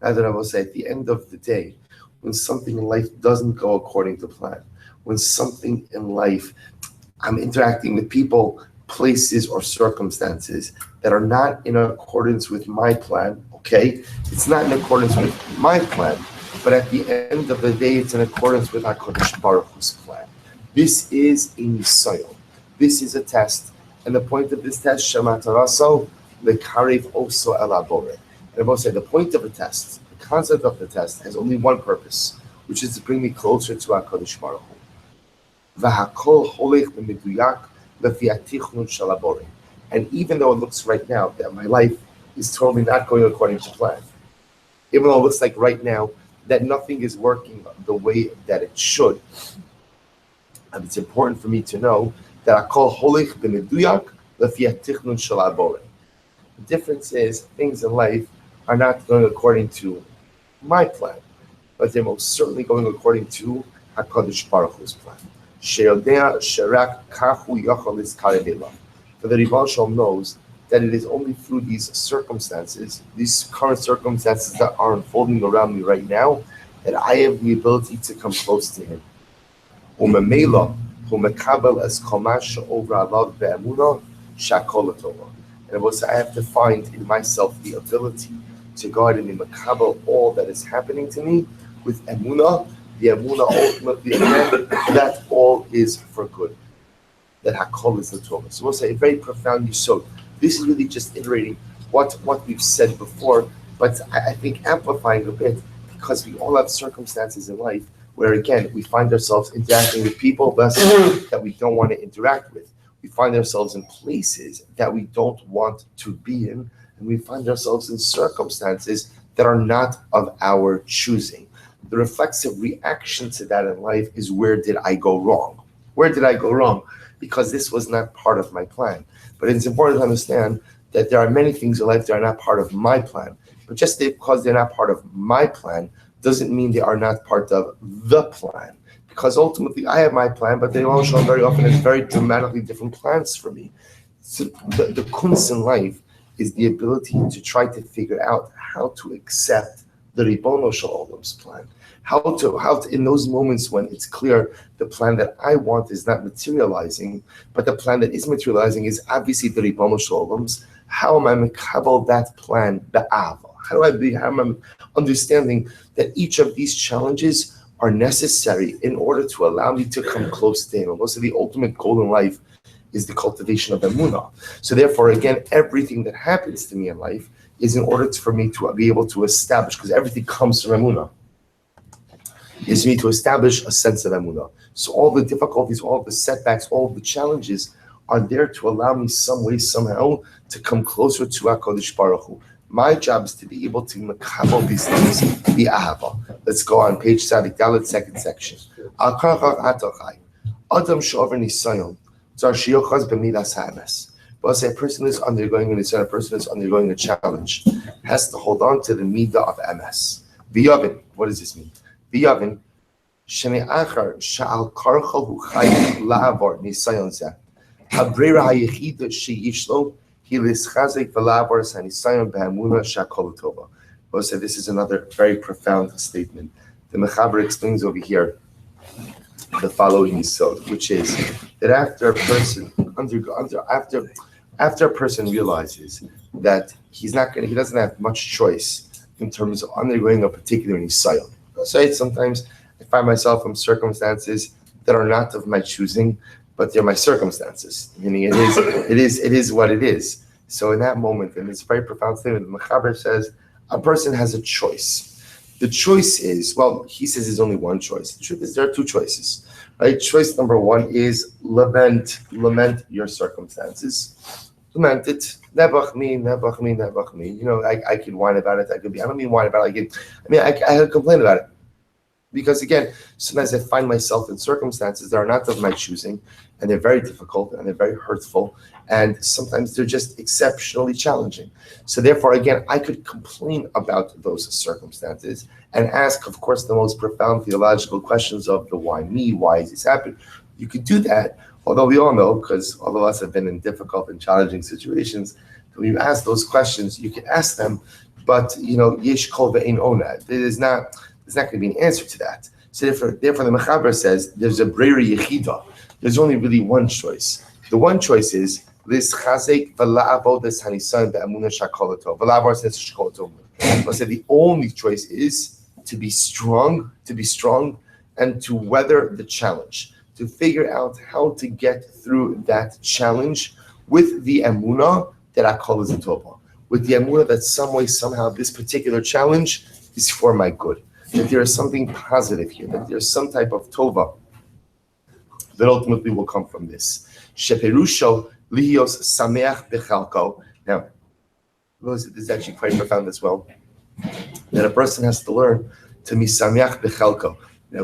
As I will say, at the end of the day, when something in life doesn't go according to plan, when something in life, I'm interacting with people, places, or circumstances that are not in accordance with my plan, okay? It's not in accordance with my plan, but at the end of the day, it's in accordance with HaKadosh Baruch Hu's plan. This is a nisayon. This is a test. And the point of this test, Shemataraso, the Karev also elabore. And I will say the point of a test, the concept of the test, has only one purpose, which is to bring me closer to HaKadosh Baruch Hu. V'hakol holech b'meduyak lefi hatichnon shel habore. And even though it looks right now that my life is totally not going according to plan, even though it looks like right now that nothing is working the way that it should, and it's important for me to know that hakol holech b'meduyak lefi hatichnon shel habore. The difference is things in life are not going according to my plan, but they're most certainly going according to HaKadosh Baruch Hu's plan. For the Ribono Shel knows that it is only through these circumstances, these current circumstances that are unfolding around me right now, that I have the ability to come close to Him. And I have to find in myself the ability to go ahead and makabel all that is happening to me with emunah. The emunah ultimately, again, that all is for good. That hakol is the Torah. So we'll say a very profound yisod. This is really just iterating what we've said before, but I think amplifying a bit, because we all have circumstances in life where, again, we find ourselves interacting with people that we don't want to interact with. We find ourselves in places that we don't want to be in, and we find ourselves in circumstances that are not of our choosing. The reflexive reaction to that in life is, where did I go wrong? Where did I go wrong? Because this was not part of my plan. But it's important to understand that there are many things in life that are not part of my plan. But just because they're not part of my plan doesn't mean they are not part of the plan. Because ultimately I have my plan, but they also very often has very dramatically different plans for me. So the kunst in life is the ability to try to figure out how to accept the Ribono Shel Olam's plan. How to in those moments when it's clear the plan that I want is not materializing, but the plan that is materializing is obviously the Ribono Shel Olam's. How am I mekabel that plan be'ava? How am I understanding that each of these challenges are necessary in order to allow me to come close to Him? And most of the ultimate goal in life is the cultivation of emunah. So therefore, again, everything that happens to me in life is in order for me to be able to establish, because everything comes from emunah, is me to establish a sense of emunah. So all the difficulties, all the setbacks, all the challenges are there to allow me some way, somehow, to come closer to HaKadosh Baruch Hu. My job is to be able to makabel these things, be ahava. Let's go on page Tzadik Dalet, second section. Al karach atachai, adam shover nisayon, tzar shiyochaz b'midas ha'emes. But say a person is undergoing a nisayon, a person is undergoing a challenge, has to hold on to the midah of emes. V'yavin, what does this mean? V'yavin, shene achar sha'al karchal hu chayim la'avar nisayon zeh. Habrera ha'yechida she'yishlo. Well, so this is another very profound statement. The Mechaber explains over here the following yisod, which is that after a person realizes that he doesn't have much choice in terms of undergoing a particular nisayon. So sometimes I find myself in circumstances that are not of my choosing, but they're my circumstances. Meaning it is what it is. So in that moment, and it's a very profound statement, the Mechaber says a person has a choice. The choice is, well, he says there's only one choice. The truth is there are two choices. Right? Choice number one is lament your circumstances. Lament it. Nebach me. You know, I could whine about it. I don't mean whine about it. I could complain about it. Because again, sometimes I find myself in circumstances that are not of my choosing, and they're very difficult and they're very hurtful, and sometimes they're just exceptionally challenging. So therefore, again, I could complain about those circumstances and ask, of course, the most profound theological questions of the why me, why is this happening? You could do that, although we all know, because all of us have been in difficult and challenging situations, that when you ask those questions, you can ask them but yesh kol ve'ein ona. There's not going to be an answer to that. So therefore the Mechaber says there's a brera yechida. There's only really one choice. The one choice is lis chazek v'la'avodas hanisan be'amuna shakolato v'la'avodas shakolato. I said the only choice is to be strong, and to weather the challenge, to figure out how to get through that challenge with the emunah that I call as a tova, with the emunah that some way, somehow, this particular challenge is for my good, that there is something positive here, that there's some type of tova that ultimately will come from this. Sheperusho lihios sameach bechalko. Now, this is actually quite profound as well, that a person has to learn to be sameach bechalko. Now,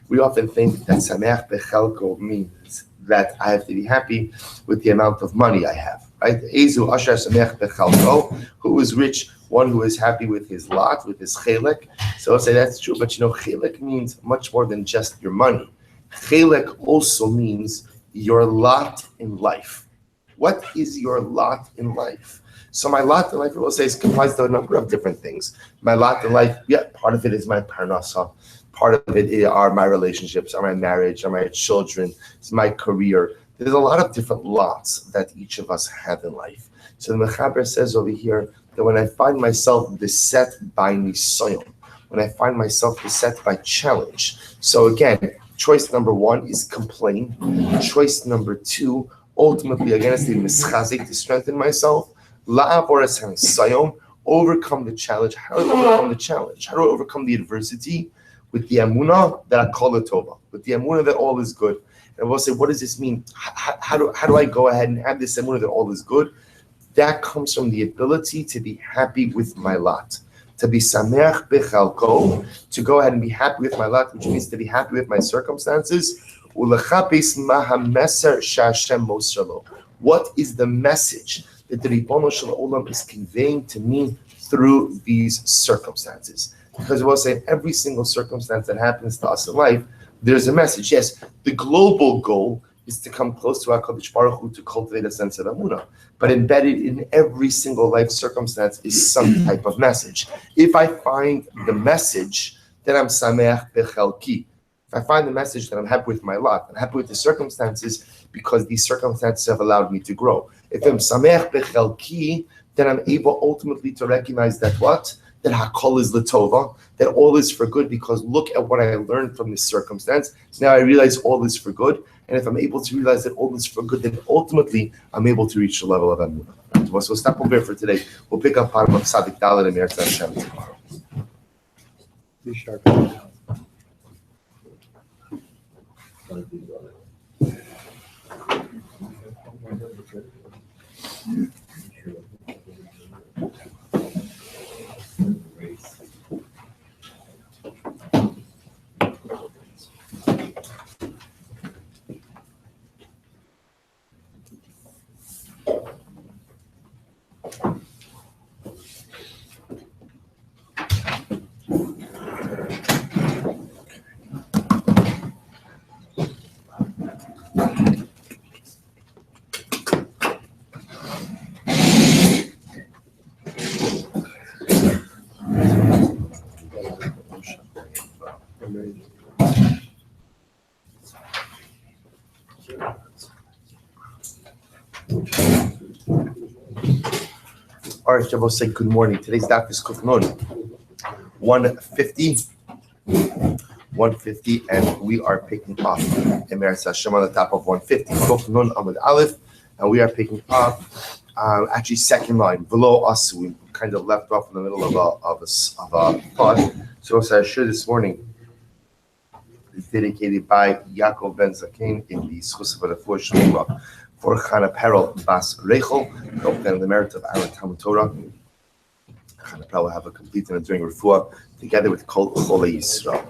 we often think that sameach bechalko means that I have to be happy with the amount of money I have, right? Ezu asher sameach bechalko, who is rich, one who is happy with his lot, with his chelek. So I'll say that's true, but chelek means much more than just your money. Chelek also means your lot in life. What is your lot in life? So my lot in life, we'll say, is comprised of a number of different things. My lot in life, part of it is my parnasa. Part of it are my relationships, are my marriage, are my children, it's my career. There's a lot of different lots that each of us have in life. So the Mechaber says over here that when I find myself beset by nisayon, when I find myself beset by challenge. So again, choice number one is complain. Choice number two, ultimately, again, is to strengthen myself. Overcome the challenge. How do I overcome the challenge? How do I overcome the adversity? With the emunah that I call it tova, with the emunah that all is good. And we'll say, what does this mean? How do I go ahead and have this emunah that all is good? That comes from the ability to be happy with my lot, to be sameach bechalko, to go ahead and be happy with my lot, which means to be happy with my circumstances. Ulechapis mahameser shashem mosralo. What is the message that the Ribono Shel Olam is conveying to me through these circumstances? Because we'll say every single circumstance that happens to us in life, there's a message. Yes, the global goal is to come close to HaKadosh Baruch Hu, to cultivate a sense of emunah. But embedded in every single life circumstance is some type of message. If I find the message, then I'm sameach bechelki. If I find the message that I'm happy with my lot, I'm happy with the circumstances because these circumstances have allowed me to grow. If I'm sameach bechelki, then I'm able ultimately to recognize that what? That hakol is l'tova, that all is for good, because look at what I learned from this circumstance. So now I realize all is for good, and if I'm able to realize that all is for good, then ultimately I'm able to reach the level of emunah. So we'll stop over here for today. We'll pick up bottom of Sadik Dalet and Meretz Hashem tomorrow. Be sharp. All right, Shabbos, say good morning. Today's daf is Kuf Nun 150, and we are picking up Emeretz Hashem on the top of 150. Kuf Nun Amud Aleph, and we are picking up actually second line. V'lo asu. We kind of left off in the middle of a thought. So I share this morning is dedicated by Yaakov Ben Zakein in the Schus of Refuah Shlema for Chana Perel Bas Rechel, and the merit of our Talmud Torah. Chana Perel will have a complete and during Refuah together with Kol Cholei Yisrael.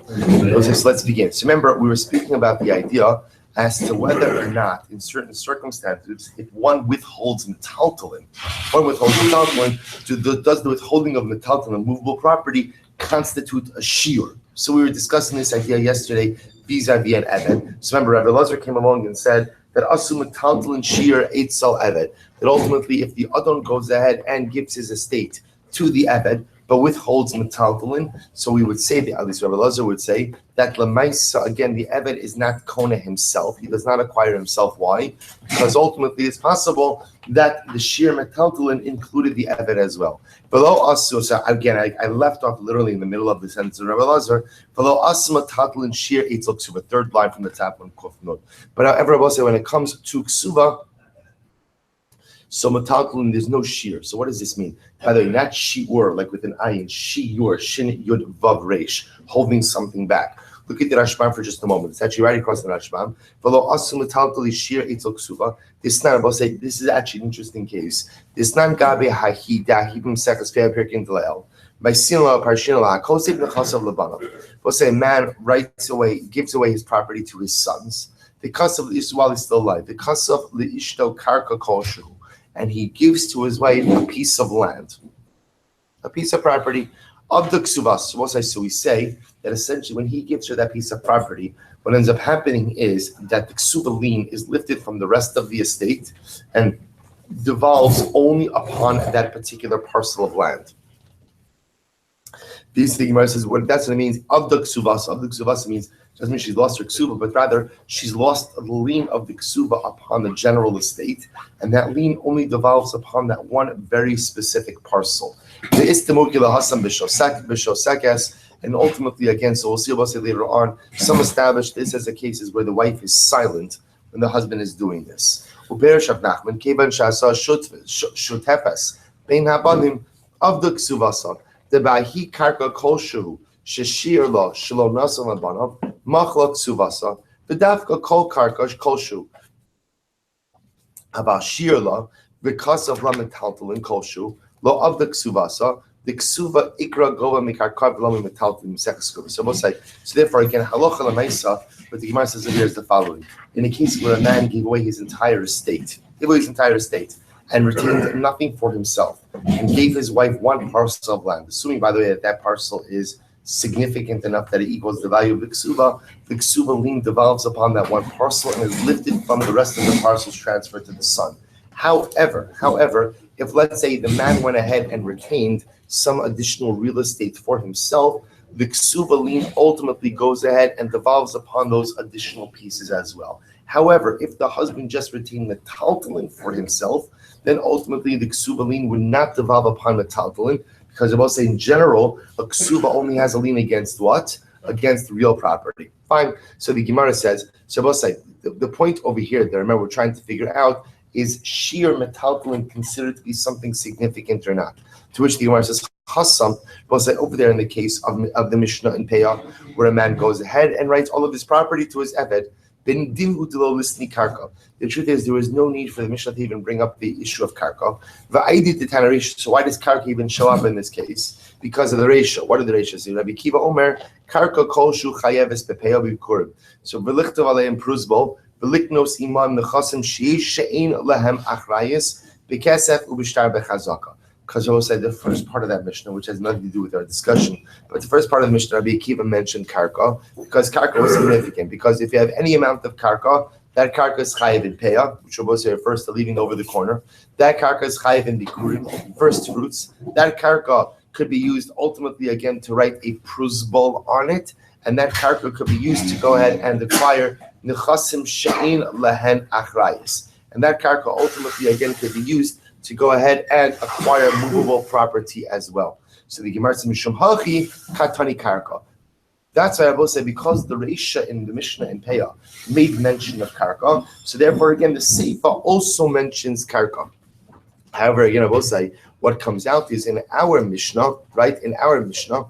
Okay, so let's begin. So remember, we were speaking about the idea as to whether or not, in certain circumstances, if one withholds metaltalin, does the withholding of metaltalin, a movable property, constitute a shiur? So we were discussing this idea yesterday vis-a-vis an eved. So remember, Rabbi Lazar came along and said that asu metaltalin shiur eitzel eved. That ultimately, if the adon goes ahead and gives his estate to the Eved, but withholds metaltalin. So we would say, at least Rabbi Lazar would say, that Lamaisa, again, the Eved is not Kona himself. He does not acquire himself. Why? Because ultimately it's possible that the sheer metaltalin included the Eved as well. Below us, so again, I left off literally in the middle of the sentence of Rabbi Lazar. Below us, metaltalin sheer eitzel ksuva, third line from the top on Kuf Nun. But however, Rabbi say when it comes to ksuva, so metaltalin, there's no shear. So what does this mean? By the way, not shiur, like with an ayin, shiur, shin yud vav resh, holding something back. Look at the Rashbam for just a moment. It's actually right across the Rashbam. V'lo asu metaltali shear eitzel ksuva. This nan, I'll say, this is actually an interesting case. This nan gabe hahida hibim sekas fe'er pirkin d'le'el. By sinla parshin la kosef nechasav lebanav. We'll say a man gives away his property to his sons. The kasav is while he's still alive. The kasav leishto karka koshu. And he gives to his wife a piece of land, a piece of property of the ksuvas. So we say that essentially when he gives her that piece of property, what ends up happening is that the ksuva lien is lifted from the rest of the estate and devolves only upon that particular parcel of land. These things, Gemara says, that's what it means. Of the ksuvas means doesn't mean she's lost her ksuba, but rather she's lost the lien of the ksuba upon the general estate, and that lien only devolves upon that one very specific parcel. And ultimately, again, so we'll see later on, some establish this as a cases where the wife is silent when the husband is doing this. Of the ksuvasa, the bahi karka kolshu. Sheshir lo shelo nasan labanav machlok suvasa v'dafka kol karkash kolshu about shir lo because of lamitaltalin kolshu lo of the ksuvasa the ksuva ikra gova mikarkav lo mitaltalin sekaskuva. So we'll say so. Therefore, again, halacha lemaisa. But the Gemara says here is the following: in a case where a man gave away his entire estate, and retained nothing for himself, and gave his wife one parcel of land, assuming, by the way, that parcel is significant enough that it equals the value of the ksuva lien devolves upon that one parcel and is lifted from the rest of the parcels transferred to the son. However, if let's say the man went ahead and retained some additional real estate for himself, the ksuva lien ultimately goes ahead and devolves upon those additional pieces as well. However, if the husband just retained the metaltalin for himself, then ultimately the ksuva lien would not devolve upon metaltalin, because I will say in general, a ksuva only has a lien against what? Against real property. Fine. So the Gemara says, so I will say, the point over here that remember we're trying to figure out is sheer metaltalin considered to be something significant or not? To which the Gemara says, Hassam, we'll say over there in the case of the Mishnah in Peah, where a man goes ahead and writes all of his property to his Eved, the truth is, there was no need for the Mishnah to even bring up the issue of karka. So why does karka even show up in this case? Because of the ratio. What are the ratios? Rabbi Kiva Omer, karka kolshu chayeves bepeah b'kurim. So v'lichtav aleim pruzbol, v'liknos iman nechasim sheish she'ein lehem achrayis b'kesef u'b'shtar b'chazaka. Because I will say the first part of that Mishnah, which has nothing to do with our discussion, but the first part of the Mishnah, Rabbi Akiva mentioned karka, because karka was significant. Because if you have any amount of karka, that karka is chayiv in peah, which will say refers to leaving over the corner. That karka is chayiv in bikurim, first fruits. That karka could be used ultimately again to write a pruzbol on it, and that karka could be used to go ahead and acquire nechasim she'ein lehen achrayis. And that karka ultimately again could be used to go ahead and acquire movable property as well. So the Gemara says, Mishum Hachi Katani Karka. That's why I will say, because the Reisha in the Mishnah in Peah made mention of Karka, so therefore again the Seifa also mentions Karka. However, again I will say, what comes out is in our Mishnah, right? In our Mishnah,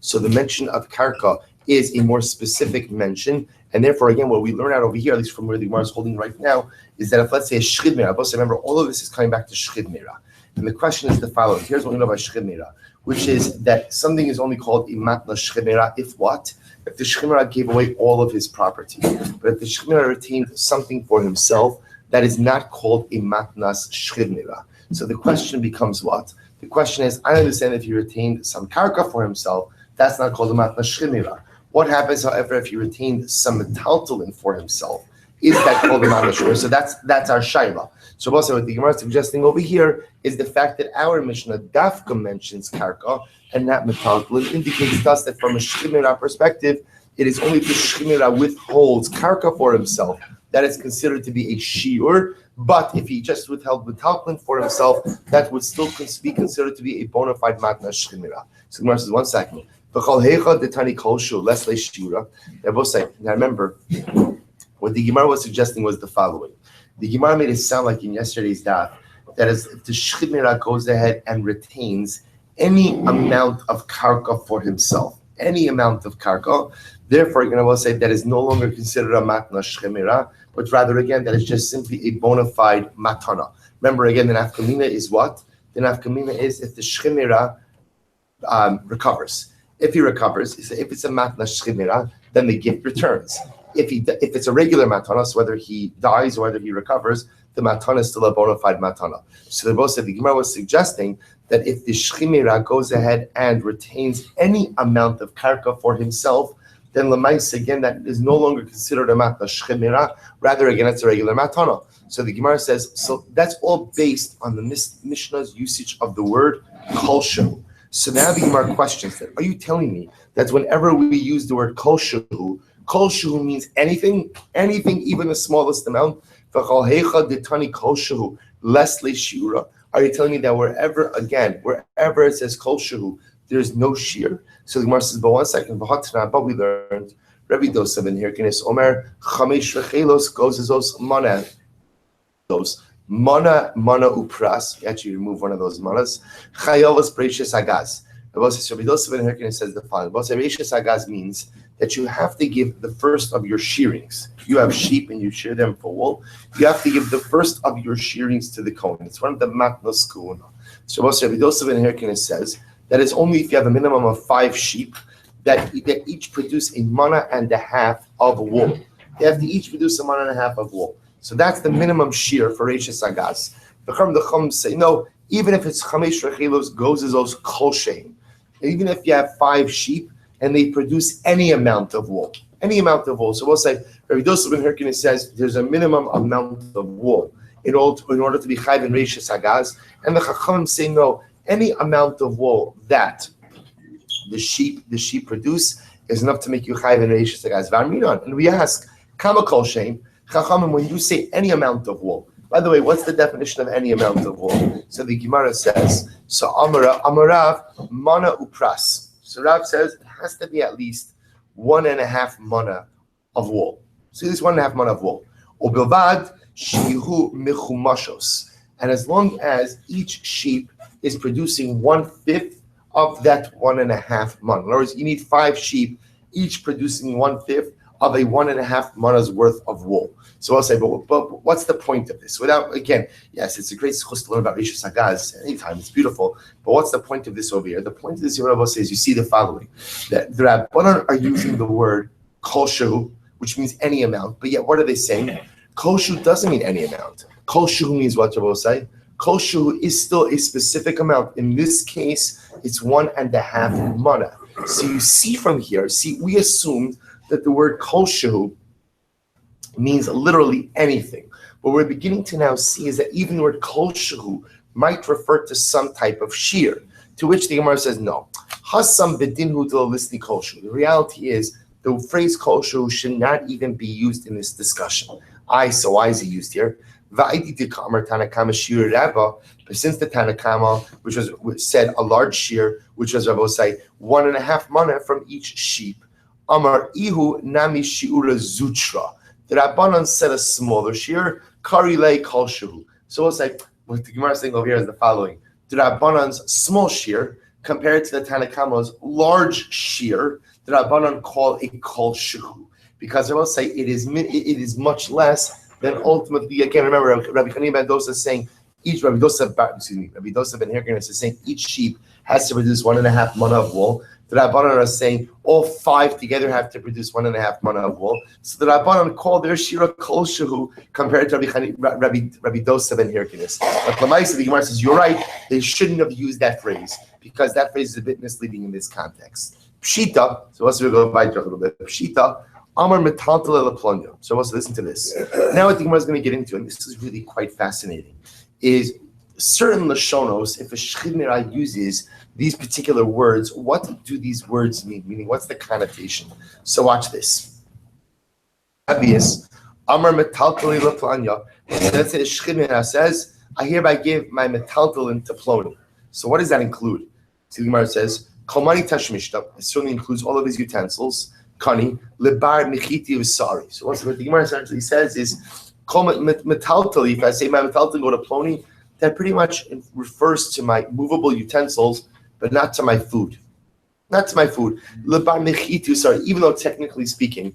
so the mention of Karka is a more specific mention, and therefore, again, what we learn out over here, at least from where the Gemara is holding right now, is that if let's say a shchid mira, remember all of this is coming back to shchid mira, and the question is the following. Here's what we know about shchid mira, which is that something is only called imatna shchid mira if what? If the shchid mira gave away all of his property, but if the shchid mira retained something for himself, that is not called imatnas shchid mira. So the question becomes what? The question is, I understand if he retained some karka for himself, that's not called imatna shchid mira. What happens, however, if he retained some metaltalin for himself? Is that called a mamashur? So that's our shaila. So also what the Gemara is suggesting over here is the fact that our Mishnah Dafka mentions karka and not metaltalin indicates to us that from a shchimera perspective, it is only if the shchimera withholds karka for himself that is considered to be a shiur. But if he just withheld metaltalin for himself, that would still be considered to be a bona fide matna shchimera. So the Gemara says, 1 second. Now remember, what the Gemara was suggesting was the following. The Gemara made it sound like in yesterday's daf that is, if the shchimera goes ahead and retains any amount of karka for himself, any amount of karka, therefore you're going to say that is no longer considered a matna shchimera, but rather again that is just simply a bona fide matana. Remember again, the nafkamina is what? The nafkamina is if the shchimera recovers. If he recovers, if it's a matna shchimera, then the gift returns. If it's a regular matana, so whether he dies or whether he recovers, the matana is still a bona fide matana. So the both said the Gemara was suggesting that if the shchimera goes ahead and retains any amount of karka for himself, then lemaisa again that is no longer considered a matna shchimera. Rather again, it's a regular matana. So the Gemara says so that's all based on the Mishnah's usage of the word kolshu. So now the Gemara questions that. Are you telling me that whenever we use the word kolshu means anything, even the smallest amount? Are you telling me that wherever it says kolshu, there's no shear? So the Gemara says, but 1 second, but we learned Rabbi Dosav in here, Kines Omer, Chamesh Rechelos goes as those mana upras. You actually remove one of those manas. Chayalos Breishis Agaz. Rabbi Dosav in here says the following. Breishis Agaz means that you have to give the first of your shearings. You have sheep and you shear them for wool. You have to give the first of your shearings to the Kohen. It's one of the matnos kuhuna. So Rabbi Dosav in here says that it's only if you have a minimum of 5 sheep that each produce a mana and a half of wool. They have to each produce a mana and a half of wool. So that's the minimum shear for Reishis Agaz. The Chum say, no, even if it's Chamesh Rechelos goes as those kolsheim, even if you have 5 sheep and they produce any amount of wool. So we'll say, Rabbi Dosav ben Hirkin says there's a minimum amount of wool in order to be chayv in Reishis Agaz. And the Chachamim say, no, any amount of wool that the sheep produce is enough to make you chayv in Reishis Agaz. And we ask, Kama kolsheim, Chachamim, when you say any amount of wool, by the way, what's the definition of any amount of wool? So the Gemara says, so Amarav, mana upras. So Rav says it has to be at least 1.5 mana of wool. So this 1.5 mana of wool. Ubilvad shihu michumashos. And as long as each sheep is producing 1/5 of that 1.5 mana. In other words, you need 5 sheep, each producing 1/5 of a 1.5 mana's worth of wool. So I'll say, but what's the point of this? Without, again, yes, it's a great schus to learn about Reishis Agaz anytime, it's beautiful, but what's the point of this over here? The point of this, Rabbi says, you see the following, that the Rabbanan are using the word kolshu, which means any amount, but yet what are they saying? Kolshu doesn't mean any amount. Kolshu means what, Rabbi say? Kolshu is still a specific amount. In this case, it's 1.5 mana. So you see from here, we assumed that the word kolshu means literally anything. What we're beginning to now see is that even the word kolshu might refer to some type of shear, to which the Gemara says no. Hasam bedinhu listi kolshu. The reality is the phrase kolshu should not even be used in this discussion. So why is it used here? But since the Tanakama, which was said a large shear, which was Rabbi say 1.5 mana from each sheep, Amar ihu nami shiura zutra. The Rabbanan said a smaller shear, karilei kolshu. So we'll say, what the Gemara is saying over here is the following. The Rabbanan's small shear, compared to the Tanakama's large shear, the Rabbanan call a kolshu. Because I will say it is much less than ultimately, again, remember, Rabbi Chanina ben Dosa is saying, Rabbi Dosa ben Hirkin is saying each sheep has to produce 1.5 mana of wool. The Rabbanan are saying all 5 together have to produce 1.5 mana of wool. So the Rabbanan call their shira kolshu compared to Rabbi Dosa ben Hirkin. But Lamaisa, the Gemara says, you're right, they shouldn't have used that phrase because that phrase is a bit misleading in this context. Pshita, so let's go by a little bit. Pshita, Amar metaltal leplonya. So let's listen to this. Now what the Gemara is going to get into, and this is really quite fascinating, is certain lashonos, if a shchimera uses these particular words, what do these words mean? Meaning, what's the connotation? So watch this. Obvious. Amar metaltal leplonya. Let's say shchimera says, I hereby give my metaltalin to Ploni. So what does that include? So the Gemara says, Kalmani tashmishta. It certainly includes all of his utensils. Kani, lebar mechiti usari. So what the Gemara essentially says is, metaltali, if I say my metaltalin go to Ploni, that pretty much refers to my movable utensils, but not to my food. Not to my food. Lebar mechiti usari, even though technically speaking,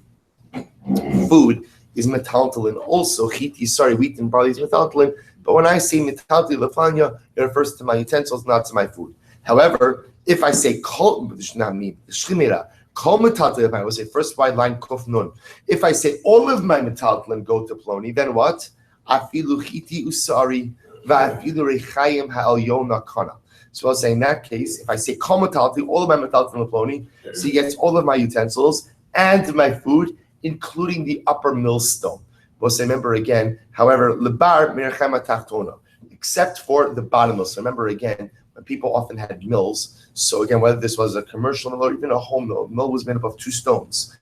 food is metaltalin. Also, chiti, wheat and barley is metaltalin. But when I say metaltalin lefanya, it refers to my utensils, not to my food. However, if I say kol, which does not mean shchimera, kol metaltalin, I will say first wide line kof nun. If I say all of my metaltalin go to Ploni, then what? Afilu chiti usari va'afilu rechayim ha'elyon kana. So I'll say in that case, if I say kol metaltalin, all of my metaltalin Ploni, so he gets all of my utensils and my food, including the upper millstone. We'll say, remember again, however, lebar mirchama tachtona, except for the bottom mill. So remember again, when people often had mills. So again, whether this was a commercial mill or even a home mill, mill was made up of two stones.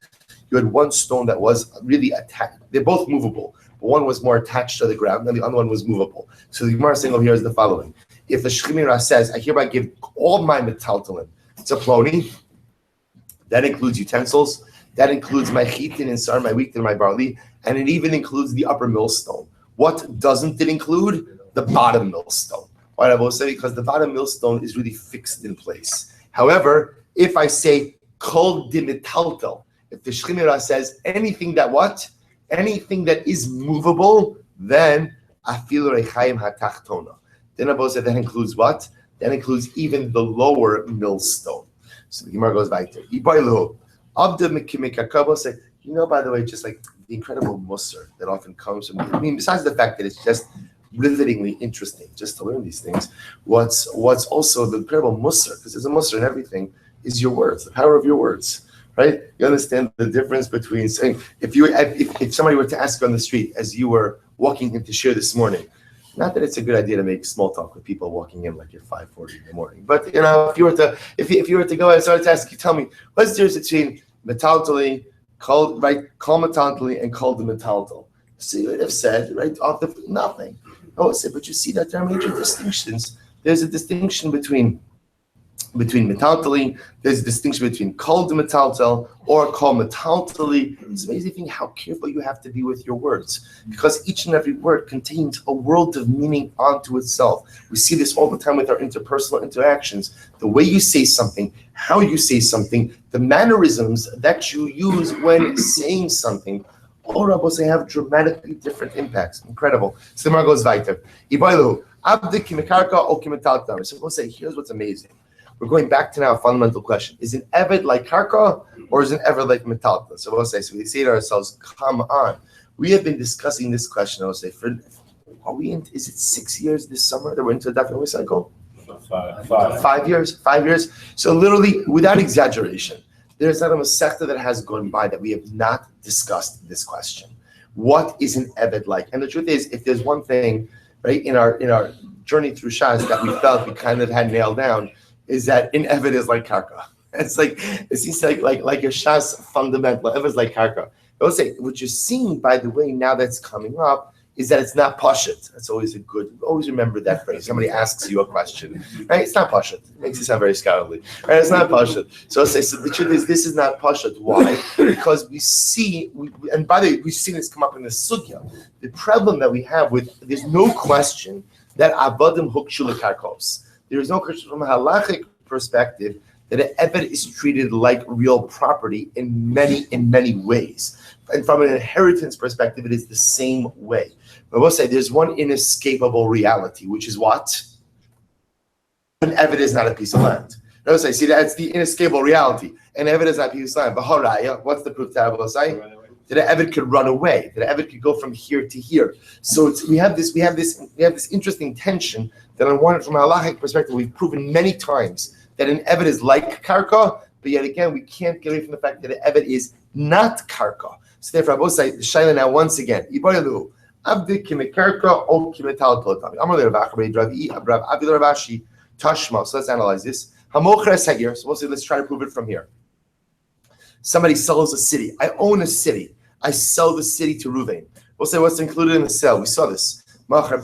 You had one stone that was really attached. They're both movable, but one was more attached to the ground, and the other one was movable. So the Gemara saying over here is the following: if the shchimera says, "I hereby give all my metaltalin to Ploni," that includes utensils. That includes my chitin and sar, my wheat and my barley, and it even includes the upper millstone. What doesn't it include? The bottom millstone. Why I will say? Because the bottom millstone is really fixed in place. However, if I say kol dimitaltel, if the shchimera says anything that what? Anything that is movable, then afilu rechayim hatachtona. Then I will say that includes what? That includes even the lower millstone. So the Gemara goes back there. Say, by the way, just like the incredible musar that often comes from, besides the fact that it's just rivetingly interesting just to learn these things, what's also the incredible musar, because there's a musar in everything, is your words, the power of your words, right? You understand the difference between saying, if somebody were to ask you on the street as you were walking into shir this morning, not that it's a good idea to make small talk with people walking in like at 5:40 in the morning, but if you were to go and start to ask you, tell me what's the difference between metaltali, kol metaltali, and kol the metaltal. So you would have said right off the nothing. Oh, but you see that there are major distinctions. There's a distinction between metaltali. There's a distinction between kol the metaltal or kol metaltali. It's amazing how careful you have to be with your words, because each and every word contains a world of meaning onto itself. We see this all the time with our interpersonal interactions. The way you say something, how you say something, the mannerisms that you use when saying something, all rabbos have dramatically different impacts. Incredible. So the Gemara goes weiter. So we'll say, here's what's amazing. We're going back to now a fundamental question. Is an Eved like Karka or is an Eved like Metalta? So we'll say, so we say to ourselves, come on. We have been discussing this question, I'll say, is it 6 years this summer that we're into a definite cycle? 5 years. 5 years. So literally, without exaggeration, there's not a Masechta that has gone by that we have not discussed this question. What is an Eved like? And the truth is, if there's one thing, right, in our journey through Shas that we felt we kind of had nailed down, is that an Eved is like Karka. It's like, it seems like a Shas fundamental. Eved is like Karka. I will say, what you're seeing, by the way, now that's coming up, is that it's not pashut. That's always always remember that phrase. Somebody asks you a question, right? It's not pashut. It makes you sound very scholarly, right? It's not pashut. So I'll say, so the truth is, this is not pashut. Why? Because and by the way, we've seen this come up in the sugya. The problem that we have there's no question that avadim hukshu lekarkos. There is no question from a halachic perspective that an Eved is treated like real property in many ways. And from an inheritance perspective, it is the same way. But we'll say there's one inescapable reality, which is what? An Eved is not a piece of land. We'll say, see, that's the inescapable reality. An Eved is not a piece of land. But haraya, what's the proof that we'll say? That an Eved could run away. That an Eved could go from here to here. So we have this interesting tension that on one from a halachic perspective, we've proven many times that an Eved is like Karka, but yet again, we can't get away from the fact that an Eved is not karka. So therefore, Rabbi say the shaila now once again. Ibayelu abdi kimekarka o kimetal totami. Amar leRav Ravi Rav Avi Ravashi Tashma. So let's analyze this. Hamochres hagir. So we'll say let's try to prove it from here. Somebody sells a city. I own a city. I sell the city to Ruvain. We'll say what's included in the sale. We saw this. Ma'achar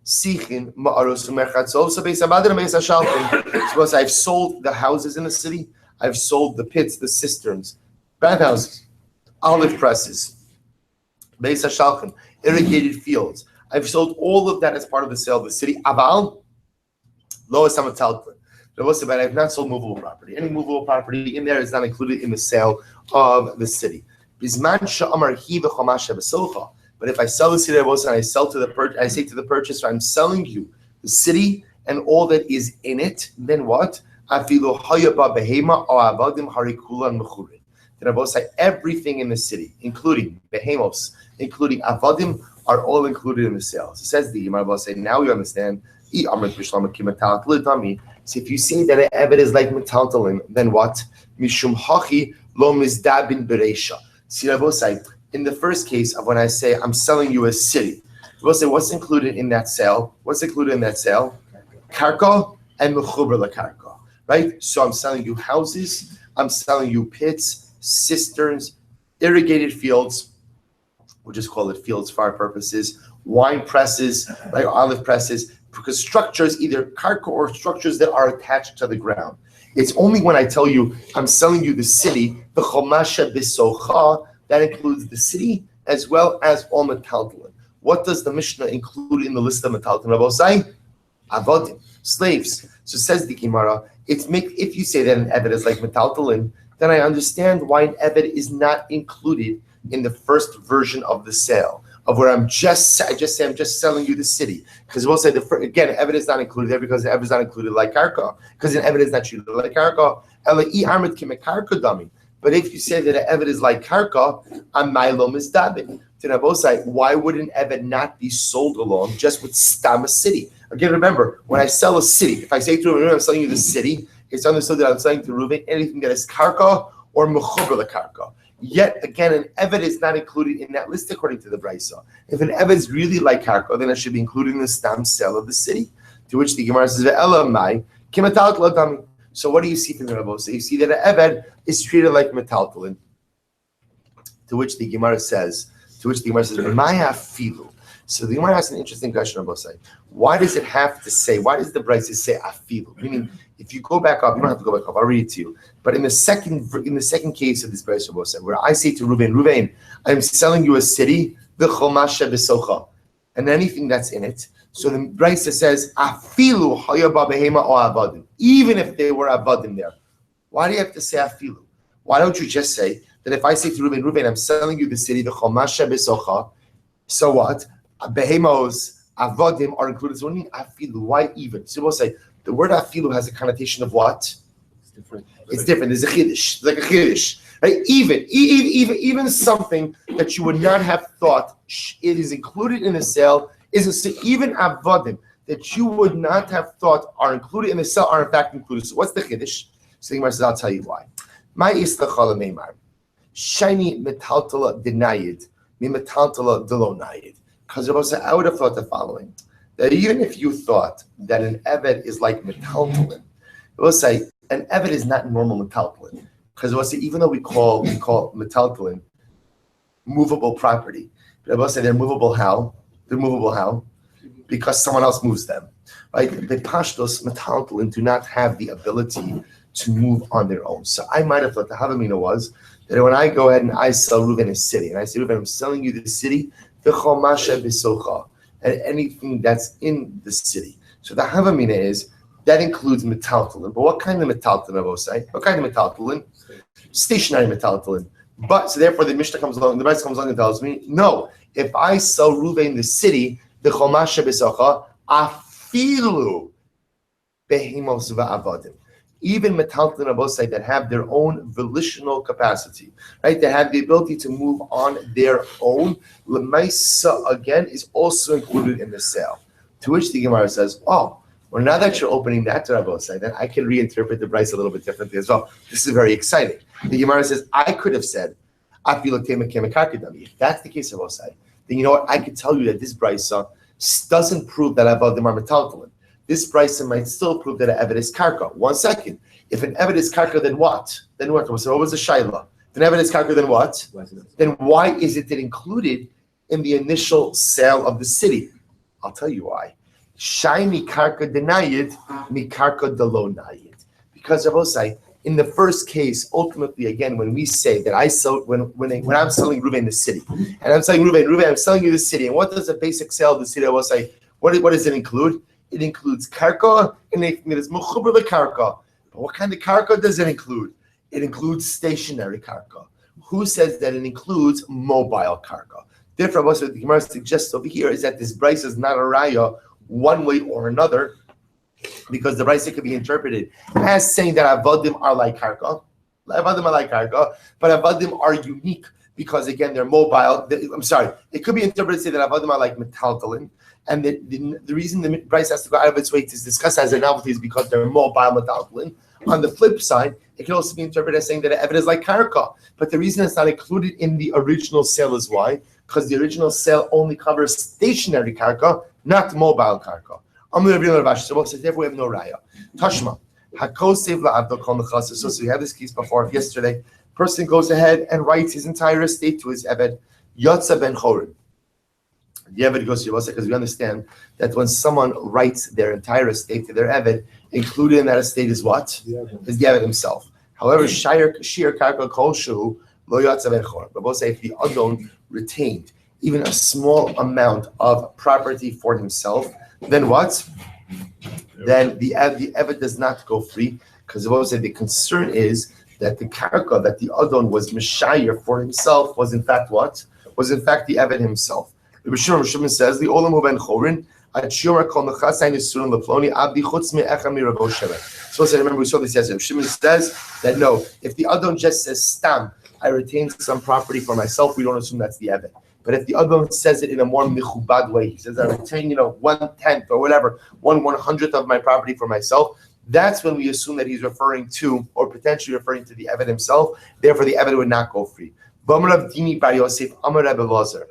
sichin, ma'aros, u'merchatzov. So beis abadim and beis hashalchim. Suppose I've sold the houses in the city. I've sold the pits, the cisterns, bathhouses, olive presses, beis hashalchim, irrigated fields. I've sold all of that as part of the sale of the city. Aval, lo esam talkun. But I've not sold movable property. Any movable property in there is not included in the sale of the city. But if I sell the city and I sell to the I say to the purchaser, I'm selling you the city and all that is in it, then what? Then I both say everything in the city, including behemos, including avadim, are all included in the sale. So says the Gemara, say now you understand. So if you say that an eved is like metaltalin, then what? Mishum hachi lo mizdabin bereisha. See, I both say in the first case of when I say I'm selling you a city, we'll say what's included in that sale? What's included in that sale? Karka and mechuber lakarka, right? So I'm selling you houses, I'm selling you pits, cisterns, irrigated fields, we'll just call it fields for our purposes, wine presses, like olive presses, because structures, either karka or structures that are attached to the ground. It's only when I tell you I'm selling you the city, the chomasha bisocha, that includes the city as well as all metaltalin. What does the Mishnah include in the list of metaltalin? Rabosai, avodim, slaves. So says the Gemara, if you say that an eved is like metaltalin, then I understand why an eved is not included in the first version of the sale, of where I just say I'm just selling you the city. Because we'll say again, eved is not included there because the eved is not included like karka. Because an eved is not treated like karka. But if you say that an eved is like karka, amaylo misdabin. Then I both say, why would an eved not be sold along just with stam a city? Again, remember, when I sell a city, if I say to Reuven, I'm selling you the city, it's understood that I'm selling to Reuven anything that is karka or mechuber karka. Yet again, an eved is not included in that list according to the Brisa. If an eved is really like karka, then it should be included in the stam sale of the city. To which the Gemara says, "Ve'elamai kimatal ladami." So what do you see from the Rabbi? So you see that an eved is treated like metaltalin. To which the Gemara says, "Maya filu." So the Gemara asks an interesting question about say, why does it have to say? Why does the Brisa say afilu? Meaning, if you go back up, you don't have to go back up. I'll read it to you. But in the second case of this Brisa, where I say to Reuven, I'm selling you a city, the chomasha b'socha, and anything that's in it. So the Brisa says afilu hayaba behema o avadim, even if they were avadim there. Why do you have to say afilu? Why don't you just say that if I say to Reuven, I'm selling you the city, the chomasha b'socha, so what? Behemos, avodim are included. So what do you mean afilu? Why even? So we'll say the word afilu has a connotation of what? It's different. It's different. There's a chiddush. It's like a chiddush. Right? Even something that you would not have thought it is included in the sale is even avodim that you would not have thought are included in the sale are in fact included. So what's the chiddush? So the Gemara says, I'll tell you why. My islachala meimar shiny metaltala denayid mi metaltala delonayid. Because I would have thought the following, that even if you thought that an eved is like metaltalin, we'll say an eved is not normal metaltalin. Because we'll say even though we call metaltalin movable property, but we'll say they're movable how? They're movable how? Because someone else moves them. Right? The pashtos metaltalin do not have the ability to move on their own. So I might have thought the Havamina was that when I go ahead and I sell Reuven a city, and I say, Reuven, I'm selling you the city, the chomasha b'socha, and anything that's in the city. So the Havamina is, that includes metaltalin. But what kind of metaltalin, I will say? What kind of metaltalin? Stationary metaltalin. But, so therefore the Mishnah comes along, the Brisa comes along and tells me, no, if I sell Reuven the city, the chomasha b'socha, afilu behemos va'avadim. Even metaltalin abosai that have their own volitional capacity, right? They have the ability to move on their own. Lemaisa again is also included in the sale. To which the Gemara says, "Oh, well, now that you're opening that to abosai, then I can reinterpret the Brisa a little bit differently as well. This is very exciting." The Gemara says, "I could have said If that's the case of Osai, then you know what? I could tell you that this brisa doesn't prove that Avadim are metaltalin. This brisa might still prove that an Eved is karka. 1 second. If an Eved is karka, then what? Then what? So what was the shaila? If an Eved is karka, then what? Then why is it included in the initial sale of the city? I'll tell you why. Shai mikarka denayid, mikarka delo nayid. Because of Osai, in the first case, ultimately, again, when we say that I sell, when I'm selling Ruvain the city, and I'm selling Ruvain, I'm selling you the city, and what does a basic sale of the city of Osai, what does it include? It includes karka, and it is muchuber the karka. But what kind of karka does it include? It includes stationary karka. Who says that it includes mobile karka? Therefore, what the Gemara suggests over here is that this brisa is not a raya one way or another, because the brisa could be interpreted as saying that avodim are like karka. Avodim are like karka, but avodim are unique because again they're mobile. It could be interpreted to say that avodim are like metaltalin, and the reason the brisa has to go out of its way to discuss as a novelty is because they're mobile metaltalin. On the flip side, it can also be interpreted as saying that Eved is like karka. But the reason it's not included in the original sale is why? Because the original sale only covers stationary karka, not mobile karka. So therefore we have no raya. Tashma. So we had this case before yesterday. Person goes ahead and writes his entire estate to his Eved. Yotza ben Chorin. The Eved goes to Yotza because we understand that when someone writes their entire estate to their Eved, included in that estate is what? Is the Eved himself. However, Shir Karka Kol Shu Lo Yotza ben Chorin. But both say if the Adon retained even a small amount of property for himself, then what? Then the Eved does not go free, because the concern is that the karka that the Adon was Meshayir for himself was in fact what? Was in fact the Eved himself. Rabbi Shimon says, the Olam ben Chorin, so remember we saw this yesterday. Shimon says that no, if the Adon just says stam, I retain some property for myself, we don't assume that's the Eved. But if the Adon says it in a more michubad way, he says I retain 1/10 or whatever, 1/100th of my property for myself, that's when we assume that he's referring to or potentially referring to the Eved himself. Therefore, the Eved would not go free. V'amarav Dini bar Yosef Amar Rebbe Lazar.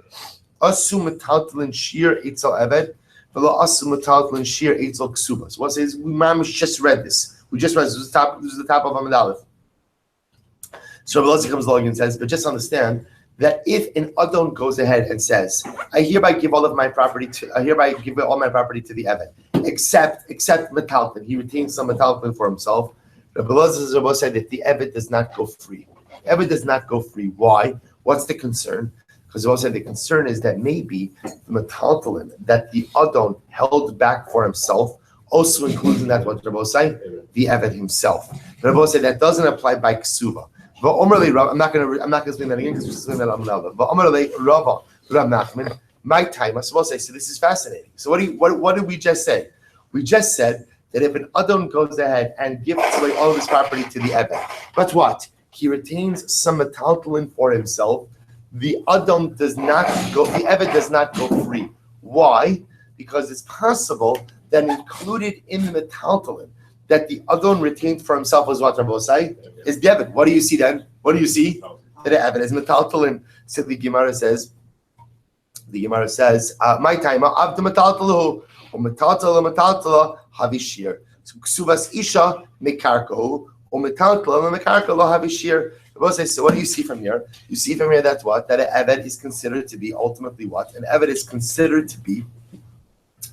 Assume metaltalin shir eitzel Eved, v'lo assume metaltalin shir eitzel ksuba. So what says we just read this. We just read this. This is the top of Amud Aleph. So Rebbe Lazar comes along and says, but just understand that if an Adon goes ahead and says, I hereby give all my property to the Eved, except metaltalin. He retains some metaltalin for himself. Rebbe Lazar said that the Eved does not go free. Eved does not go free. Why? What's the concern? Because also the concern is that maybe the metaltalin that the Adon held back for himself also includes in that what Rebbe said, the Eved himself. Rebbe said that doesn't apply by ksuba. I'm not going to explain that again because we're explaining that Rava. My time. So this is fascinating. So what did we just say? We just said that if an Adon goes ahead and gives away all of his property to the Eved, but what? He retains some metaltalin for himself. The Adon does not go. The Eved does not go free. Why? Because it's possible that included in the metaltalin that the Adon retained for himself was what Rabbi say is the Eved. What do you see then? What do you see? That the Eved is metaltalin. So the Gemara says, my time of the metaltalu or metaltala havishir. So ksuvas isha mekarko or metaltala mekarko havishir. So what do you see from here? You see from here that what? That an Eved is considered to be ultimately what? An Eved is considered to be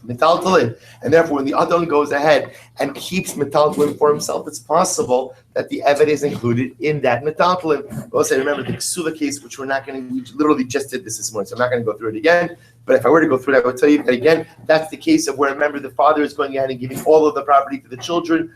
metaltalin, and therefore when the Adon goes ahead and keeps metaltalin for himself, it's possible that the Eved is included in that metaltalin. Also, remember the Ksuva case, which we literally just did this morning, so I'm not going to go through it again. But if I were to go through it, I would tell you that again, that's the case of where, remember, the father is going ahead and giving all of the property to the children,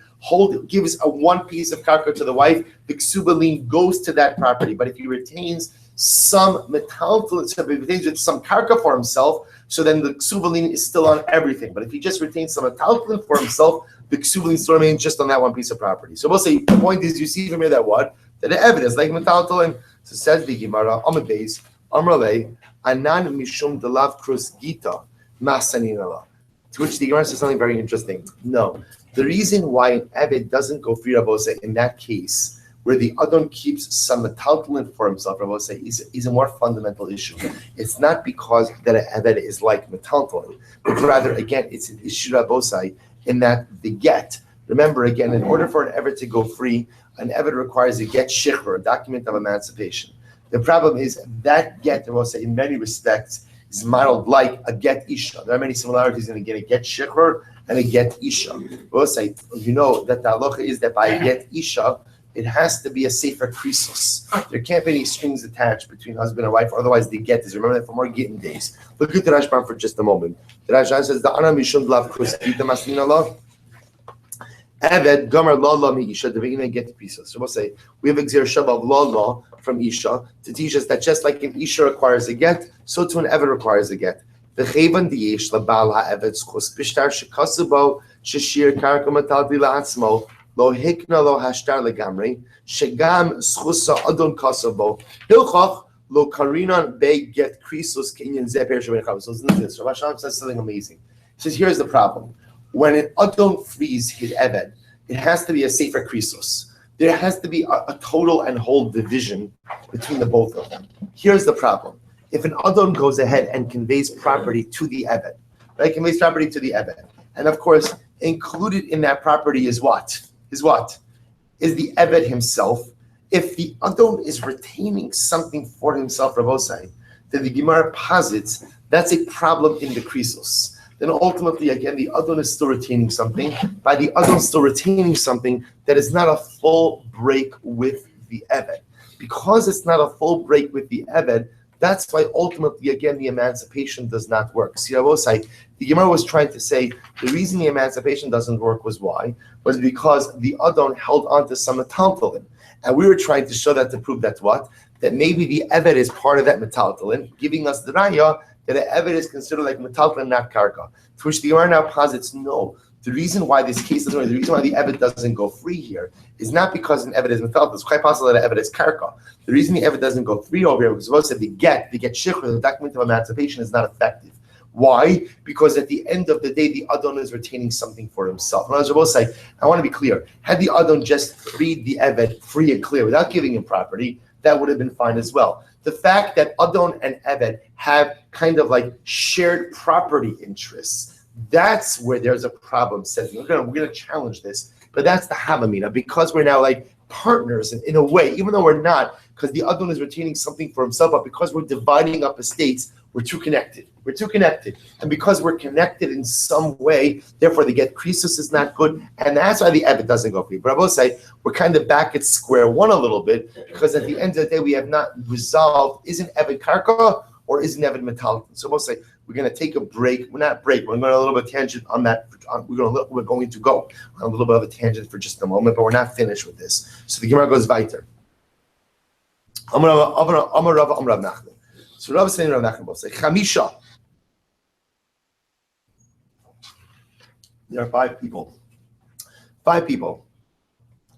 gives a one piece of karka to the wife, the Ksuba lien goes to that property. But if he retains some metaltalin, so if he retains some karka for himself, so then the ksuba lien is still on everything. But if he just retains some metaltalin for himself, the ksuba lien still remains just on that one piece of property. So we'll say the point is, you see from here that what? That the evidence like metaltalin. So says the Gemara, Amud Beis, Amrale, Anan Mishum Delav Krus Gita, Masaninala. To which the Gemara says something very interesting. No, the reason why an Eved doesn't go free, Rabbi, in that case, where the Adon keeps some metaltalin for himself, I will say, is a more fundamental issue. It's not because that it is like metaltalin, but rather, again, it's an issue Rabosai in that the get. Remember, again, in order for an eved to go free, an eved requires a get shikhr, a document of emancipation. The problem is that get, I will say, in many respects, is modeled like a get isha. There are many similarities in a get shikhr and a get isha. We'll say, you know that the halacha is that by a get isha, it has to be a sefer krisos. There can't be any strings attached between husband and wife, otherwise the get is. Remember that from our getting days. Look at the Rashban for just a moment. The Rashban says, the ana mishum lav kuskita maslina lav. Eved gomer la mi isha devina get krisos. So we'll say, we have a gzir shab of la from isha to teach us that just like an isha requires a get, so too an eved requires a get. The chevan diyesh labal ha'eved schus bishtar shekasubo sheshir karka matalti la'atzmo lo hikna lo hashtar legamri shegam schusa adon kasabo hilchach lo karinan be get krisos kinyan zeper sheben chav. So listen to this. Rav Hashem says something amazing. He says, here's the problem. When an adon frees his eved, it has to be a sefer krisos. There has to be a total and whole division between the both of them. Here's the problem. If an adon goes ahead and conveys property to the eved, right? Conveys property to the eved. And of course, included in that property is what? Is the eved himself. If the adon is retaining something for himself, Rabosai, then the Gemara posits that's a problem in the krisos. Then ultimately, again, the adon is still retaining something. By the adon still retaining something that is not a full break with the eved. Because it's not a full break with the eved, that's why ultimately, again, the emancipation does not work. See, the Gemara was trying to say the reason the emancipation doesn't work was why? Was because the adon held on to some metaltalin. And we were trying to show that to prove that what? That maybe the eved is part of that metaltalin, giving us the raya that the eved is considered like metaltalin, not karka. To which the Gemara now posits, no. The reason why this case doesn't work, the reason why the eved doesn't go free here is not because an eved is metaltalin. It's quite possible that an eved is karka. The reason the eved doesn't go free over here is because the get shikhr, the document of emancipation, is not effective. Why? Because at the end of the day, the adon is retaining something for himself. And as Rabbi say, I want to be clear. Had the adon just freed the eved free and clear without giving him property, that would have been fine as well. The fact that adon and eved have kind of like shared property interests, that's where there's a problem. Says we're gonna challenge this, but that's the havamina, because we're now like partners in a way, even though we're not, because the adon is retaining something for himself, but because we're dividing up estates, we're too connected. We're too connected. And because we're connected in some way, therefore the get krisos is not good. And that's why the eved doesn't go free. But I will say, we're kind of back at square one a little bit, because at the end of the day, we have not resolved, isn't eved karka or isn't eved metal? So we'll say, we're going to take a break. We're not break. We're going a little bit tangent on that. We're going to go on a little bit of a tangent for just a moment, but we're not finished with this. So the Gemara goes weiter. Amar Rav Nachman. So Rav is saying Rav Nachman will say, Chamisha. There are 5 people. 5 people.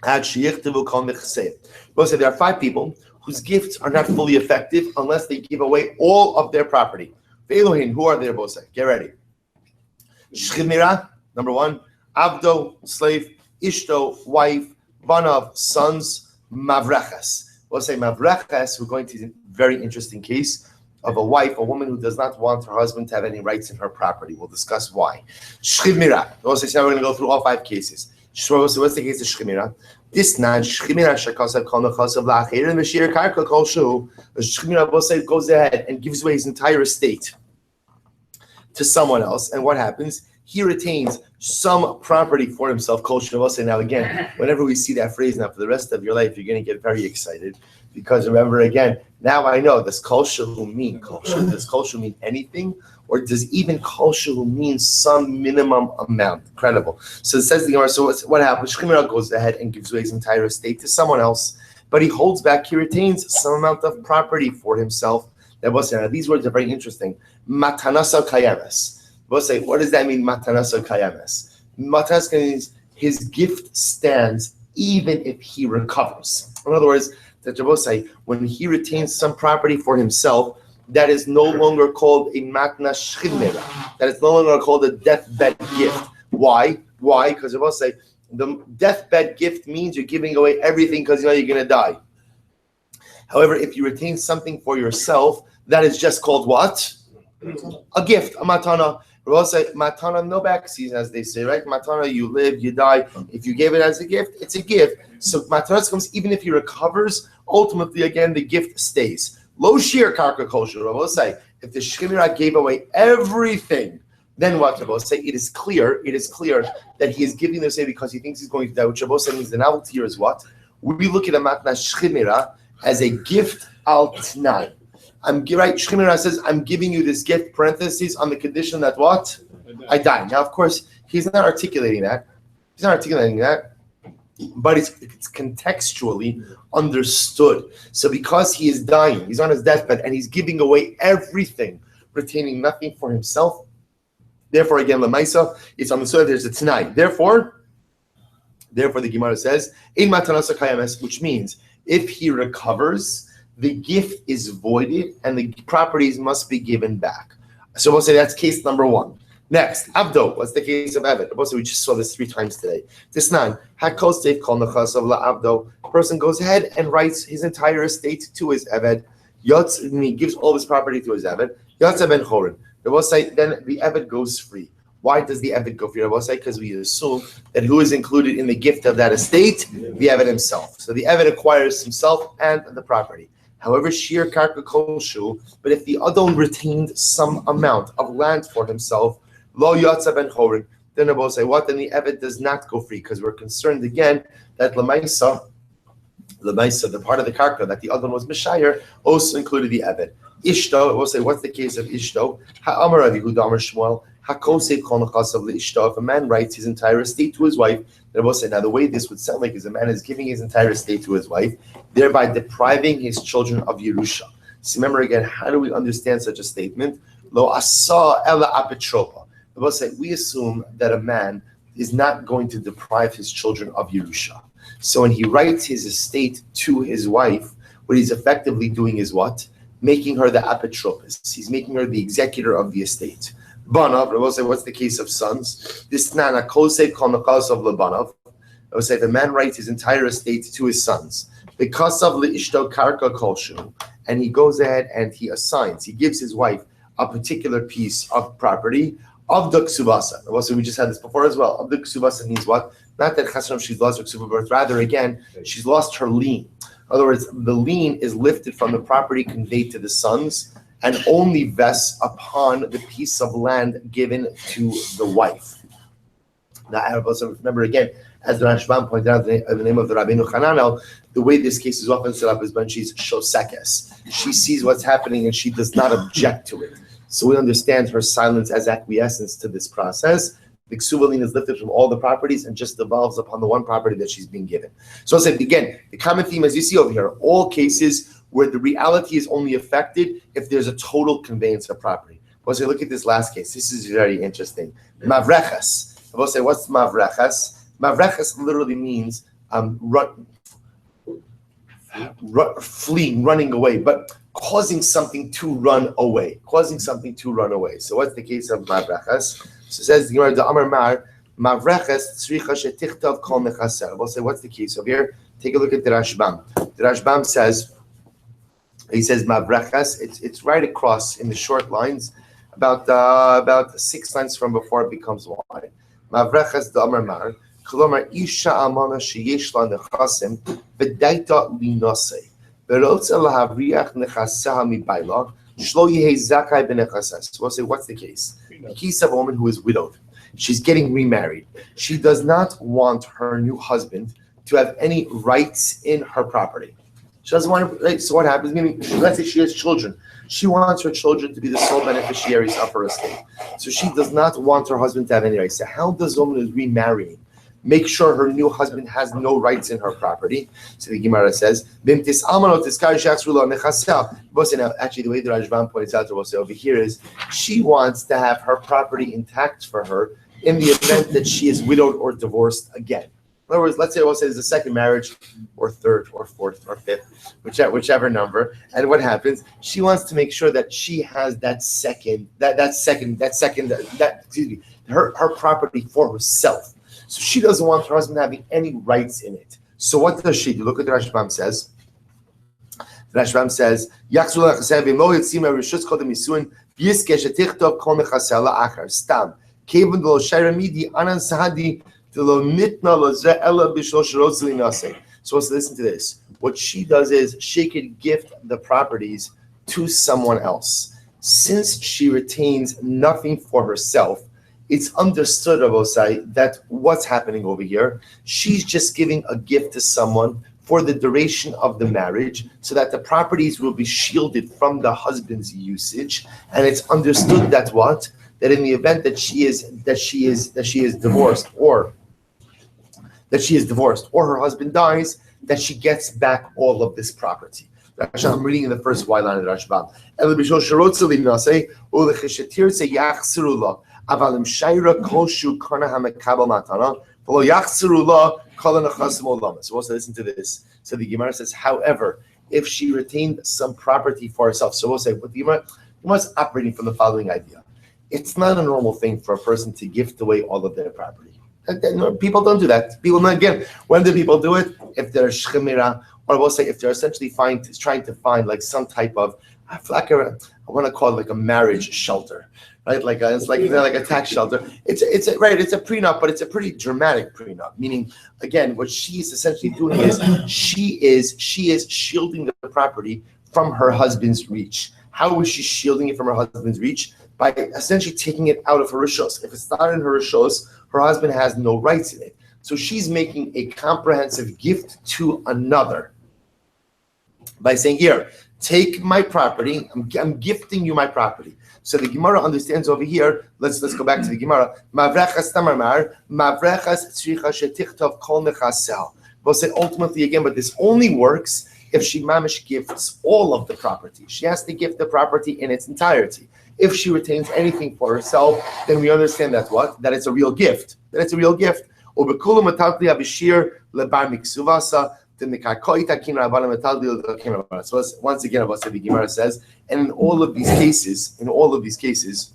We'll say there are 5 people whose gifts are not fully effective unless they give away all of their property. Elohim, who are there, both say? Get ready. Shchimira, number 1. Avdo, slave. Ishto, wife. Banav, sons. Mavrachas. We'll say Mavrachas, we're going to a very interesting case of a wife, a woman who does not want her husband to have any rights in her property. We'll discuss why. Shchimira. We'll say now we're going to go through all 5 cases. So what's the case of Shchimira? This nan Shchimira shakasav kol nechasav la'acher and meshir karka kol shu. Shchimira will say goes ahead and gives away his entire estate to someone else, and what happens? He retains some property for himself. Kol shu. We'll say now again, whenever we see that phrase now for the rest of your life, you're going to get very excited. Because remember again, now I know, does kol shu mean kol shu? Does kol shu mean anything? Or does even kol shu mean some minimum amount? Incredible. So it says the Gemara, so what happens? Shchimira goes ahead and gives away his entire estate to someone else, but he holds back, he retains some amount of property for himself. Now these words are very interesting. Matanasa kayames. We'll say, what does that mean, matanasa kayames? Matanasa means his gift stands even if he recovers. In other words, that Jabosai, when he retains some property for himself, that is no longer called a matna shchimera. That is no longer called a deathbed gift. Why? Because Jabosai, The deathbed gift means you're giving away everything because you know you're going to die. However, if you retain something for yourself, that is just called what? A gift, a matana. We also say matana no backseas, as they say, right? Matana, you live, you die. If you gave it as a gift, it's a gift. So matana comes even if he recovers. Ultimately, again, the gift stays. Lo shir karka kosher. We will say if the shchimira gave away everything, then what? Rabbi say it is clear that he is giving this away because he thinks he's going to die. Which Rabbi means the novelty here is what? We look at a matna shchimira as a gift al t'nai. Shchimira says, I'm giving you this gift, parentheses, on the condition that what? I die. Now, of course, he's not articulating that. But it's contextually understood. So because he is dying, he's on his deathbed, and he's giving away everything, retaining nothing for himself. Therefore, again, Lamaisa, it's on the side, there's a tonight. Therefore, the Gemara says, in matanasa kayames, which means if he recovers, the gift is voided and the properties must be given back. So we'll say that's case number one. Next, Abdo. What's the case of Eved? We just saw this 3 times today. This 9. Hakol seif kol nechas of Abdo. Person goes ahead and writes his entire estate to his Eved. Yotz, and he gives all his property to his Eved. Yotz ben chorin. We'll say then the Eved goes free. Why does the Eved go free? We'll say because we assume that who is included in the gift of that estate? The Eved himself. So the Eved acquires himself and the property. However, shir karka koshu, but if the Adon retained some amount of land for himself, lo yotza ben chorin, then Rabbi will say what? Then the Eved does not go free because we're concerned again that Lamaisa, the part of the karka that the Adon was Mishayir, also included the Eved. Ishto, we'll say what's the case of Ishto? Ha'amar Avihu Damar Shmuel. If a man writes his entire estate to his wife, then we'll say, now the way this would sound like is a man is giving his entire estate to his wife, thereby depriving his children of Yerusha. So remember again, how do we understand such a statement? Lo asa ela apetropa. We'll say, we assume that a man is not going to deprive his children of Yerusha. So when he writes his estate to his wife, what he's effectively doing is what? Making her the apetropis. He's making her the executor of the estate. Banav, I will say, what's the case of sons? This nana kosei kol nechas of lebanav. I will say, if a man writes his entire estate to his sons, because of leishto karka kolshu, and he goes ahead and he assigns, he gives his wife a particular piece of property of the ksubasa. I will say, we just had this before as well. Of the ksubasa means what? Not that chasram she's lost her ksuba birth, rather again, she's lost her lien. In other words, the lien is lifted from the property conveyed to the sons and only vests upon the piece of land given to the wife. Now, I also remember again, as the Rashbam pointed out, the name of the Rabbeinu Hananel, the way this case is often set up is when she's shosekes. She sees what's happening and she does not object to it. So we understand her silence as acquiescence to this process. The ksuba lien is lifted from all the properties and just devolves upon the one property that she's being given. So I'll say again, the common theme, as you see over here, all cases where the reality is only affected if there's a total conveyance of property. We'll say, look at this last case. This is very interesting. Mavreches. We'll say, what's mavreches? Mavreches literally means fleeing, running away, but causing something to run away. So what's the case of mavreches? So it says the Gemara, Amar Mar, mavreches tzricha shetichtav kol nechaser. We'll say, what's the case over here? Take a look at the Rashbam. The Rashbam says, he says mavreches. It's right across in the short lines, about 6 lines from before it becomes wide. Mavreches da'amar mar, kolomar isha amana sheyesh la nechasim v'daita linosei v'rotza lahavriach nechaseha mibayla shlo yehei zakai b'nechases. We'll say, what's the case? The case of a woman who is widowed. She's getting remarried. She does not want her new husband to have any rights in her property. She doesn't want to, right? So what happens? Meaning, let's say she has children. She wants her children to be the sole beneficiaries of her estate. So she does not want her husband to have any rights. So how does a woman who's remarrying make sure her new husband has no rights in her property? So the Gemara says, actually, the way the Rajvan points out to us over here is she wants to have her property intact for her in the event that she is widowed or divorced again. In other words, let's say it's a second marriage, or third, or fourth, or fifth, whichever number. And what happens? She wants to make sure that she has her property for herself. So she doesn't want her husband having any rights in it. So what does she do? Look at the Rashbam says. The Rashbam says, Stam. So let's listen to this. What she does is she could gift the properties to someone else. Since she retains nothing for herself, it's understood, Rabosai, that what's happening over here, she's just giving a gift to someone for the duration of the marriage so that the properties will be shielded from the husband's usage. And it's understood that what? That in the event that she is divorced or her husband dies, that she gets back all of this property. I'm reading in the first white line of the Rashbam. So also listen to this. So the Gemara says, however, if she retained some property for herself, so we'll say, what the Gemara is operating from the following idea. It's not a normal thing for a person to gift away all of their property. People don't do that. People, again, when do people do it? If they're shchemira, or we'll say if they're essentially trying to find like some type of, I want to call it like a marriage shelter, right? Like it's like like a tax shelter. It's a prenup, but it's a pretty dramatic prenup. Meaning, again, what she's essentially doing is she is shielding the property from her husband's reach. How is she shielding it from her husband's reach? By essentially taking it out of her rishos. If it's not in her rishos, her husband has no rights in it. So she's making a comprehensive gift to another by saying, here, take my property. I'm gifting you my property. So the Gemara understands over here. Let's go back to the Gemara. We'll say ultimately again, but this only works if she mamish gifts all of the property. She has to gift the property in its entirety. If she retains anything for herself, then we understand that what? That it's a real gift. That it's a real gift. So once again, the Gemara says, and in all of these cases,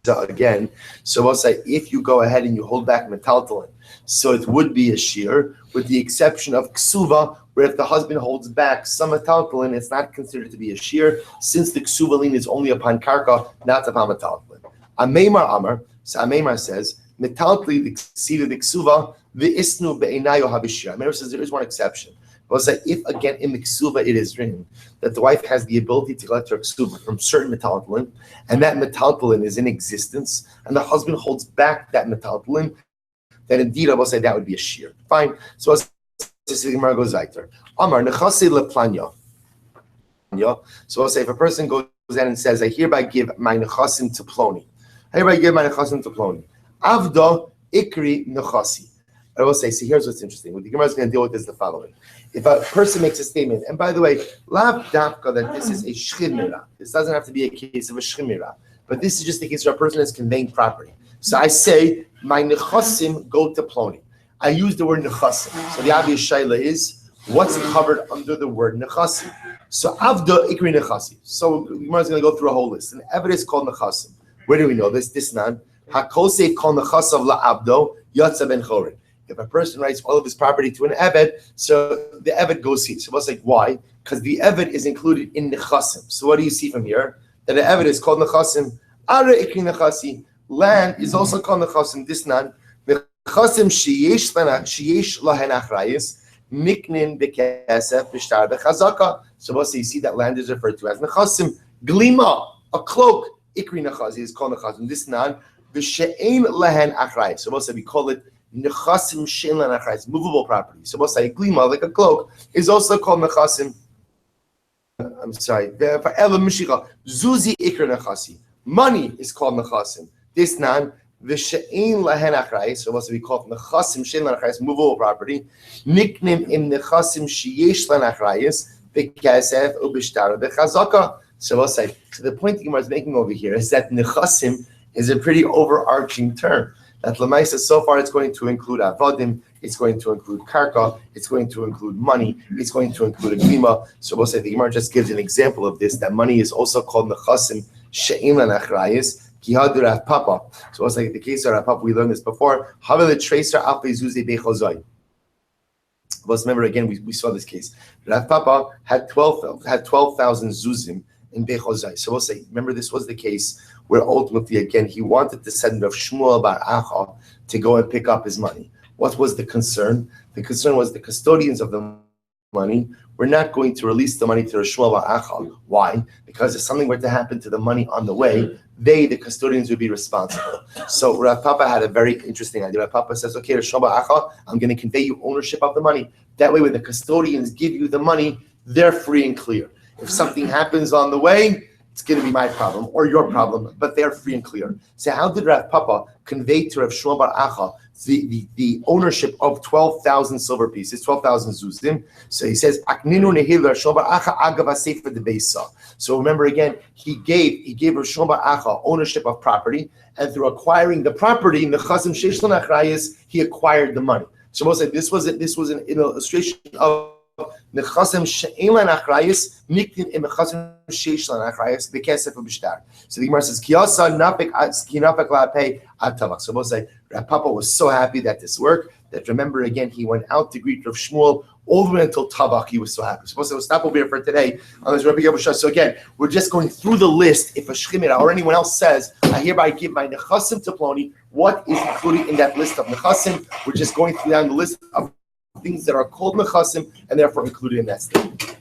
again, so we'll say if you go ahead and you hold back metaltalin, so it would be a shear, with the exception of ksuva, where if the husband holds back some metaltalin, it's not considered to be a shear, since the ksuva lien is only upon karka, not upon metaltalin. Ameimar Amar, so Ameimar says, metaltalin the ksuva, the isnu be'enayo habishir. Ameimar says there is one exception. But say if again in the ksuva it is written that the wife has the ability to collect her ksuva from certain metaltalin, and that metaltalin is in existence, and the husband holds back that metaltalin, then indeed I will say that would be a shear. Fine. So the Gemara goes weiter. Amar nechasi leplanya. So I'll say if a person goes in and says, I hereby give my nechasim to Ploni. Avda ikri nechasi. I will say, see, here's what's interesting. What the Gemara is going to deal with is the following. If a person makes a statement, and by the way, lav dafka, that this is a shchimira. This doesn't have to be a case of a shchimira, but this is just a case where a person is conveying property. So I say, my nechasim go to Ploni. I use the word nechasim. So the obvious shaila is, what's covered under the word nechasim? So avda ikri nechasi. So the Gemara is going to go through a whole list. And evidence called nechasim. Where do we know this? This nan. Hakose kol nechasav la abdo yatsa ben chorin. If a person writes all of his property to an eved, so the eved goes see. So what's like why? Because the eved is included in nechasim. So what do you see from here? That the eved is called nechasim. Ara ikri nechasi. Land is also called nechasim. This nan. Nechasim sheyesh lahen achrayis niknin bekesef b'shtar bechazaka. So what's you see that land is referred to as nechasim. Glima, a cloak. Ikri nechasi is called nechasim. This nan. V'she'ein lahen achrayis. So what's we call it? Nechasim shein lahen achrayis, movable property. So what's like glima, like a cloak, is also called nechasim. I'm sorry. Zuzi ikr nechasi. Money is called nechasim. This nan v'she'ein lahen achrayis. So what's we call nechasim shein lahen achrayis, movable property. Niknim im nechasim sheyesh lahen achrayis b'kesef u'b'shtar b'chazaka. So what's like? So the point the Gemara is making over here is that nechasim is a pretty overarching term. That Lamaisa, so far it's going to include avodim, it's going to include karka, it's going to include money, it's going to include a glima. So we'll say the Gemara just gives an example of this, that money is also called nechasim she'im lan achrayis Kihad Rav Papa. So it's like the case of Rav Papa. We learned this before. Havel Tracer Alpe Zuze Bechozai. Let's remember again. We saw this case. Rav Papa had 12,000 zuzim in Bechozai. So we'll say, remember, this was the case where ultimately, again, he wanted the descendant of Shmuel bar Acha to go and pick up his money. What was the concern? The concern was the custodians of the money were not going to release the money to Shmuel bar Acha. Why? Because if something were to happen to the money on the way, they, the custodians, would be responsible. So Rav Papa had a very interesting idea. Rav Papa says, okay, Shmuel bar Acha, I'm going to convey you ownership of the money. That way, when the custodians give you the money, they're free and clear. If something happens on the way, it's going to be my problem or your problem, but they're free and clear. So how did Rav Papa convey to Rav Shmuel bar Acha the ownership of 12,000 silver pieces, 12,000 zuzim? So he says, Akninu nehil Rav Shmuel bar Acha agav hasefer debeisa. So remember again, he gave Rav Shmuel bar Acha ownership of property, and through acquiring the property, nechasim sheish lo nachrayis, he acquired the money. So we'll say this was an illustration of Nechasim she'en achrayis miktin im nechasim sheish achrayis bekesef u'b'shtar. So the Gemara says kiyasa napek la'pei atavach. So we'll say Rav Papa was so happy that this worked that, remember again, he went out to greet Rav Shmuel all the way until Tabach. He was so happy. So we'll stop over here for today on this Rabbi Yabashah. So again, we're just going through the list. If a shchimera or anyone else says, I hereby give my nechasim to Ploni, what is included in that list of nechasim? We're just going through down the list of things that are called nechasim and therefore included in that statement.